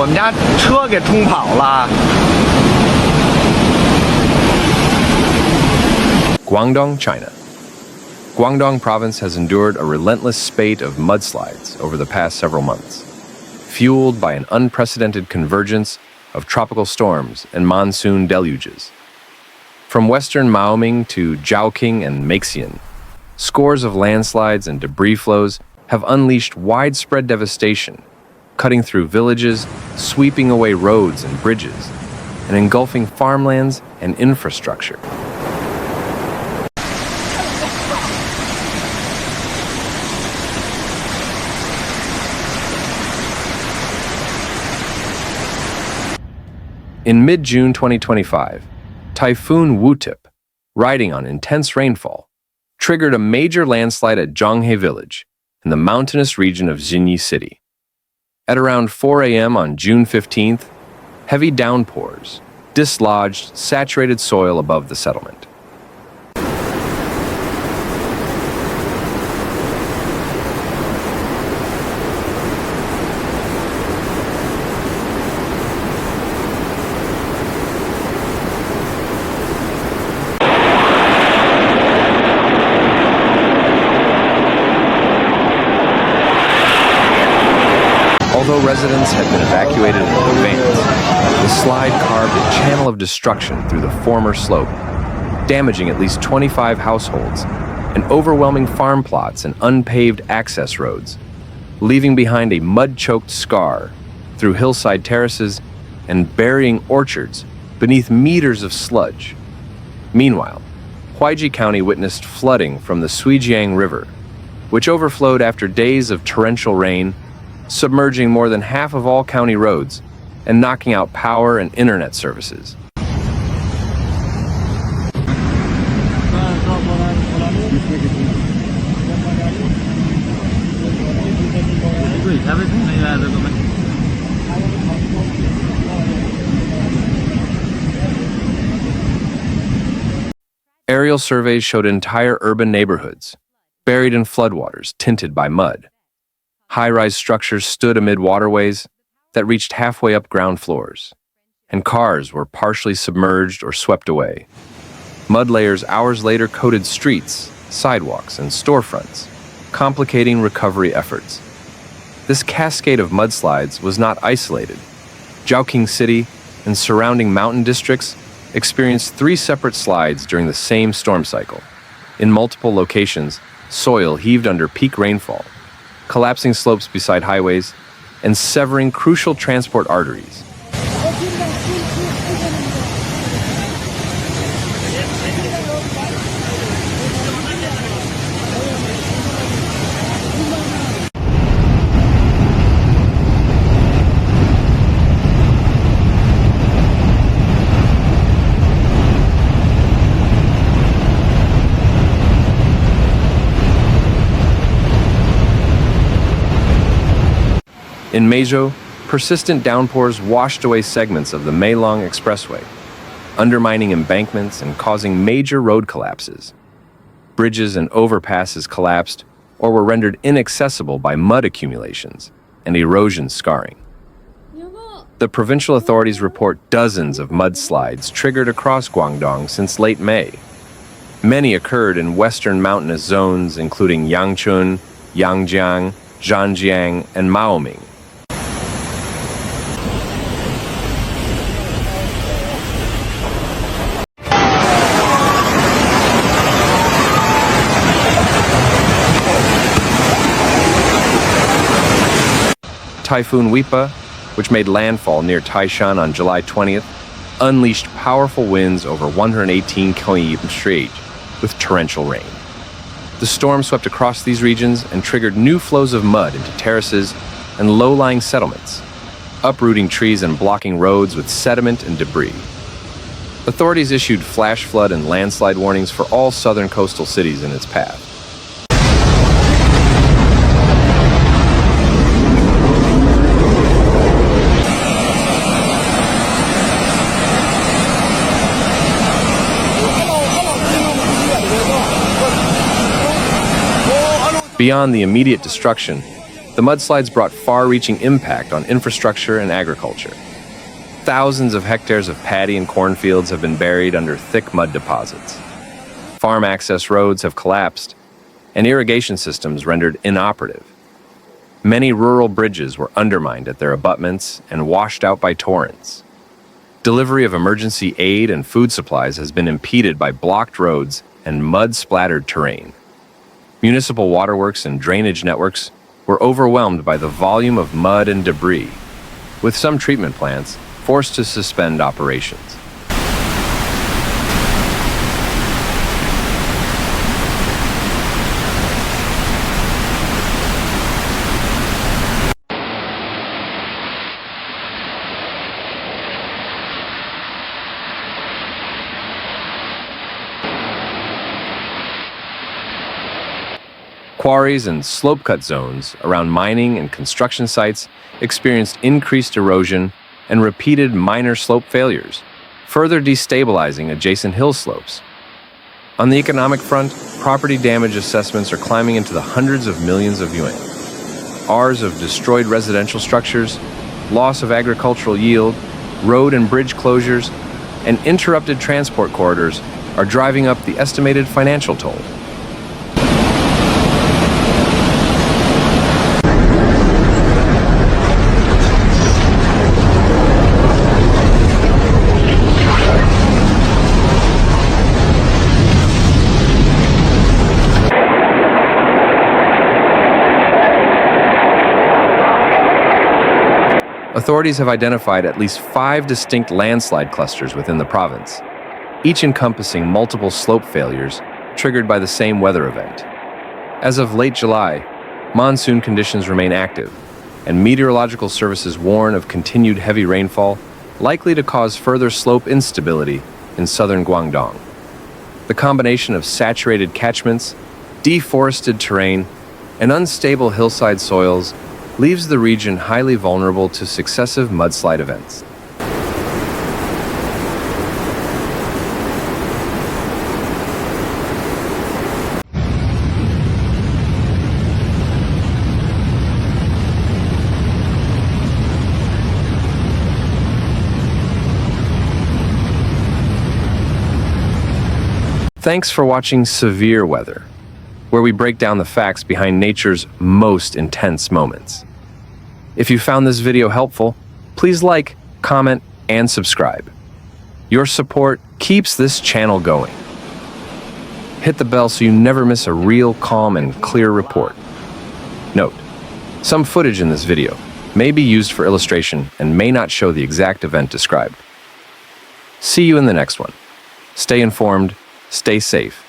我们家车给冲跑了。 Guangdong, China. Guangdong province has endured a relentless spate of mudslides over the past several months, fueled by an unprecedented convergence of tropical storms and monsoon deluges. From western Maoming to Zhaoqing and Meixian, scores of landslides and debris flows have unleashed widespread devastation, cutting through villages, sweeping away roads and bridges, and engulfing farmlands and infrastructure. In mid-June 2025, Typhoon Wutip, riding on intense rainfall, triggered a major landslide at Zhonghe village in the mountainous region of Xinyi City. At around 4 a.m. on June 15th, heavy downpours dislodged saturated soil above the settlement. Although residents had been evacuated in advance, the slide carved a channel of destruction through the former slope, damaging at least 25 households and overwhelming farm plots and unpaved access roads, leaving behind a mud-choked scar through hillside terraces and burying orchards beneath meters of sludge. Meanwhile, Huaiji County witnessed flooding from the Suijiang River, which overflowed after days of torrential rain, submerging more than half of all county roads and knocking out power and internet services. Aerial surveys showed entire urban neighborhoods buried in floodwaters tinted by mud. High-rise structures stood amid waterways that reached halfway up ground floors, and cars were partially submerged or swept away. Mud layers hours later coated streets, sidewalks, and storefronts, complicating recovery efforts. This cascade of mudslides was not isolated. Zhaoqing City and surrounding mountain districts experienced 3 separate slides during the same storm cycle. In multiple locations, soil heaved under peak rainfall, collapsing slopes beside highways, and severing crucial transport arteries. In Meizhou, persistent downpours washed away segments of the Meilong Expressway, undermining embankments and causing major road collapses. Bridges and overpasses collapsed or were rendered inaccessible by mud accumulations and erosion scarring. The provincial authorities report dozens of mudslides triggered across Guangdong since late May. Many occurred in western mountainous zones including Yangchun, Yangjiang, Zhanjiang, and Maoming. Typhoon Wipa, which made landfall near Taishan on July 20th, unleashed powerful winds over 118 km/h with torrential rain. The storm swept across these regions and triggered new flows of mud into terraces and low-lying settlements, uprooting trees and blocking roads with sediment and debris. Authorities issued flash flood and landslide warnings for all southern coastal cities in its path. Beyond the immediate destruction, The mudslides brought far-reaching impact on infrastructure and agriculture. Thousands of hectares of paddy and cornfields have been buried under thick mud deposits. Farm access roads have collapsed, and irrigation systems rendered inoperative. Many rural bridges were undermined at their abutments and washed out by torrents. Delivery of emergency aid and food supplies has been impeded by blocked roads and mud-splattered terrain. Municipal waterworks and drainage networks were overwhelmed by the volume of mud and debris, with some treatment plants forced to suspend operations. Quarries and slope-cut zones around mining and construction sites experienced increased erosion and repeated minor slope failures, further destabilizing adjacent hill slopes. On the economic front, property damage assessments are climbing into the hundreds of millions of yuan. Hours of destroyed residential structures, loss of agricultural yield, road and bridge closures, and interrupted transport corridors are driving up the estimated financial toll. Authorities have identified at least 5 distinct landslide clusters within the province, each encompassing multiple slope failures triggered by the same weather event. As of late July, monsoon conditions remain active, and meteorological services warn of continued heavy rainfall likely to cause further slope instability in southern Guangdong. The combination of saturated catchments, deforested terrain, and unstable hillside soils leaves the region highly vulnerable to successive mudslide events. Thanks for watching Severe Weather, where we break down the facts behind nature's most intense moments. If you found this video helpful, please like, comment, and subscribe. Your support keeps this channel going. Hit the bell so you never miss a real, calm, and clear report. Note: some footage in this video may be used for illustration and may not show the exact event described. See you in the next one. Stay informed, stay safe,